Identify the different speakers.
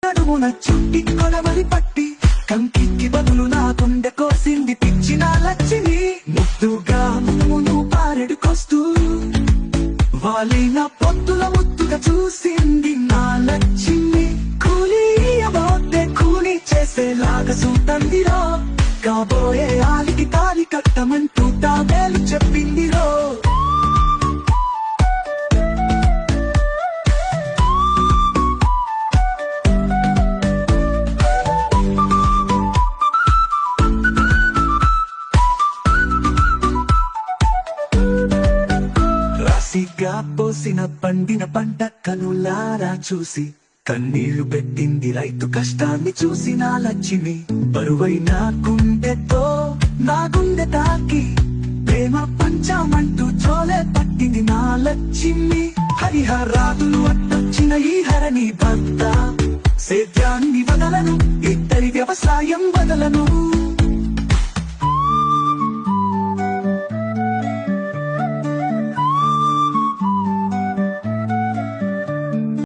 Speaker 1: నడుమున చుట్టి కొడవలి పట్టి కంకికి బదులు నా గుండె కోసింది పిచ్చిన లచ్చిని ముద్దుగా మును పారెడుకొస్తూ వాలిన పొద్దుల ముద్దుగా చూసింది నా లచ్చిని కూలియబోతే కూలి చేసేలాగా చూతందిరో కాబోయే ఆలికి తాలి కట్టమంటూ తాబేలు చెప్పిందిరో రాసిగా పోసిన పండిన పంట కనులారా చూసి కన్నీళ్లు పెట్టింది రైతు కష్టాన్ని చూసి నా లక్ష్మి బరువైన గుండెతో నా గుండె తాకి ప్రేమ పంచామంటూ చోలే పట్టింది నా లక్ష్మి హరిహరాదులు అట్టొచ్చిన ఈ హరణి భర్త సేద్యాన్ని వదలను ఇద్దరి వ్యవసాయం వదలను